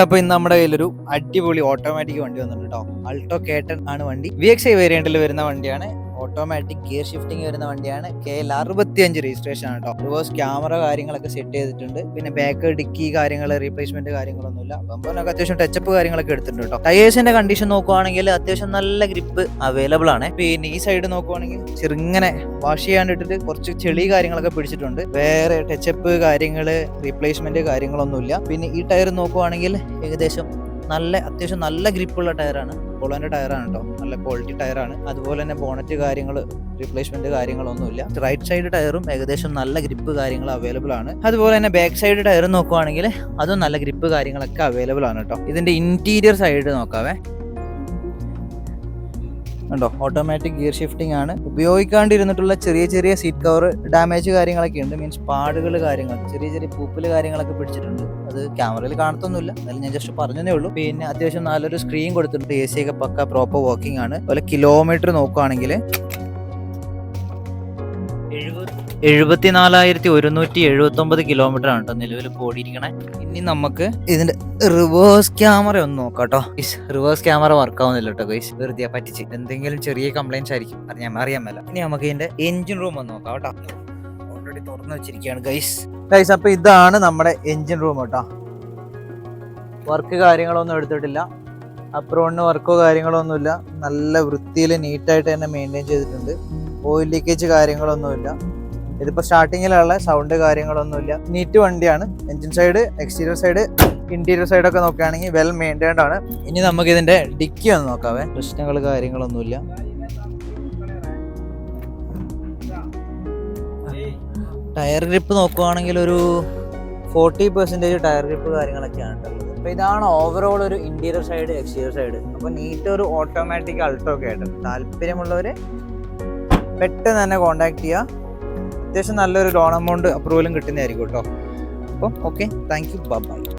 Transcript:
അപ്പൊ ഇന്ന് നമ്മുടെ കയ്യിലൊരു അടിപൊളി ഓട്ടോമാറ്റിക് വണ്ടി വന്നിട്ടുണ്ട് കേട്ടോ. അൾട്ടോ കേട്ടൺ ആണ് വണ്ടി. VXi വേരിയന്റിൽ വരുന്ന വണ്ടിയാണ്. ഓട്ടോമാറ്റിക് ഗിയർ ഷിഫ്റ്റിംഗ് വരുന്ന വണ്ടിയാണ്. KL 65 രജിസ്ട്രേഷൻ ആണ് കേട്ടോ. റിവേഴ്സ് ക്യാമറ കാര്യങ്ങളൊക്കെ സെറ്റ് ചെയ്തിട്ടുണ്ട്. പിന്നെ ബാക്ക് ഡിക്കി കാര്യങ്ങൾ റീപ്ലേസ്മെന്റ് കാര്യങ്ങളൊന്നുമില്ല. ബമ്പറിനൊക്കെ അത്യാവശ്യം ടച്ചപ്പ് കാര്യങ്ങളൊക്കെ എടുത്തിട്ടുണ്ട് കേട്ടോ. ടയേഴ്സിന്റെ കണ്ടീഷൻ നോക്കുവാണെങ്കിൽ അത്യാവശ്യം നല്ല ഗ്രിപ്പ് അവൈലബിൾ ആണ്. പിന്നെ ഈ സൈഡ് നോക്കുവാണെങ്കിൽ ചെറുങ്ങനെ വാഷ് ചെയ്യാണ്ടിട്ടിട്ട് കുറച്ച് ചെളി കാര്യങ്ങളൊക്കെ പിടിച്ചിട്ടുണ്ട്. വേറെ ടച്ചപ്പ് കാര്യങ്ങള് റീപ്ലേസ്മെന്റ് കാര്യങ്ങളൊന്നുമില്ല. പിന്നെ ഈ ടയർ നോക്കുവാണെങ്കിൽ ഏകദേശം അത്യാവശ്യം നല്ല ഗ്രിപ്പുള്ള ടയറാണ്. പോളോന്റെ ടയറാണ് കേട്ടോ. നല്ല ക്വാളിറ്റി ടയറാണ്. അതുപോലെ തന്നെ ബോണറ്റ് കാര്യങ്ങൾ റീപ്ലേസ്മെന്റ് കാര്യങ്ങളൊന്നുമില്ല. റൈറ്റ് സൈഡ് ടയറും ഏകദേശം നല്ല ഗ്രിപ്പ് കാര്യങ്ങൾ അവൈലബിൾ ആണ്. അതുപോലെ തന്നെ ബാക്ക് സൈഡ് ടയർ നോക്കുവാണെങ്കിൽ അതും നല്ല ഗ്രിപ്പ് കാര്യങ്ങളൊക്കെ അവൈലബിൾ ആണ് കേട്ടോ. ഇതിന്റെ ഇന്റീരിയർ സൈഡ് നോക്കാവേ. ഉണ്ടോ, ഓട്ടോമാറ്റിക് ഗിയർ ഷിഫ്റ്റിംഗ് ആണ്. ഉപയോഗിക്കാണ്ടിരുന്നിട്ടുള്ള ചെറിയ ചെറിയ സീറ്റ് കവർ ഡാമേജ് കാര്യങ്ങളൊക്കെ ഉണ്ട്. മീൻസ് പാടുകൾ കാര്യങ്ങൾ ചെറിയ പൂപ്പല് കാര്യങ്ങളൊക്കെ പിടിച്ചിട്ടുണ്ട്. അത് ക്യാമറയിൽ കാണത്തൊന്നുമില്ല, എന്നാലും ഞാൻ ജസ്റ്റ് പറഞ്ഞതേ ഉള്ളൂ. പിന്നെ അത്യാവശ്യം നല്ലൊരു സ്ക്രീൻ കൊടുത്തിട്ടുണ്ട്. AC ഒക്കെ പക്ക പ്രോപ്പർ വർക്കിംഗ് ആണ്. അതുപോലെ കിലോമീറ്റർ നോക്കുകയാണെങ്കിൽ 74,179 കിലോമീറ്റർ ആണ് കേട്ടോ നിലവിൽ ഓടിയിരിക്കണേ. ഇനി നമുക്ക് ഇതിന്റെ റിവേഴ്സ് ക്യാമറ ഒന്ന് നോക്കാം കേട്ടോ. റിവേഴ്സ് ക്യാമറ വർക്ക് ആവുന്നില്ല കേട്ടോ ഗൈസ്, വെറുതെ പറ്റിച്ച്. എന്തെങ്കിലും ചെറിയ കംപ്ലൈന്റ്സ് ആയിരിക്കും, അറിയാൻ മേല. ഇനി നമുക്ക് ഇതിന്റെ എഞ്ചിൻ റൂം ഒന്ന് നോക്കാം കേട്ടോ. ഓൾറെഡി തുറന്നു വെച്ചിരിക്കുകയാണ് ഗൈസ്. അപ്പൊ ഇതാണ് നമ്മുടെ എഞ്ചിൻ റൂം കേട്ടോ. വർക്ക് കാര്യങ്ങളൊന്നും എടുത്തിട്ടില്ല. അപ്രോണിന് വർക്കോ കാര്യങ്ങളോ ഒന്നുമില്ല. നല്ല വൃത്തിയിൽ നീറ്റായിട്ട് തന്നെ മെയിൻറ്റെയിൻ ചെയ്തിട്ടുണ്ട്. ഓയിൽ ലീക്കേജ് കാര്യങ്ങളൊന്നുമില്ല. ഇതിപ്പോ സ്റ്റാർട്ടിങ്ങിലുള്ള സൗണ്ട് കാര്യങ്ങളൊന്നുമില്ല. നീറ്റ് വണ്ടിയാണ്. Engine side, exterior side, interior side ഒക്കെ നോക്കുകയാണെങ്കിൽ വെൽ മെയിൻറ്റൈൻഡ് ആണ്. ഇനി നമുക്ക് ഇതിന്റെ ഡിക്കി ഒന്ന് നോക്കാവേ. പ്രശ്നങ്ങൾ കാര്യങ്ങളൊന്നുമില്ല. ടയർ ഗ്രിപ്പ് നോക്കുവാണെങ്കിൽ ഒരു 40% ടയർ ഗ്രിപ്പ് കാര്യങ്ങളൊക്കെയാണ് ഉള്ളത്. അപ്പൊ ഇതാണ് ഓവറോൾ ഒരു ഇന്റീരിയർ സൈഡ്, എക്സ്റ്റീരിയർ സൈഡ്. അപ്പൊ നീറ്റ് ഒരു ഓട്ടോമാറ്റിക് അൾട്ടോ ഒക്കെ ആയിട്ട് താല്പര്യമുള്ളവര് പെട്ടെന്ന് തന്നെ കോൺടാക്ട് ചെയ്യുക. അത്യാവശ്യം നല്ലൊരു ലോൺ എമൗണ്ട് അപ്രൂവലും കിട്ടുന്നതായിരിക്കും കേട്ടോ. അപ്പം ഓക്കെ, താങ്ക് യു, ബൈ.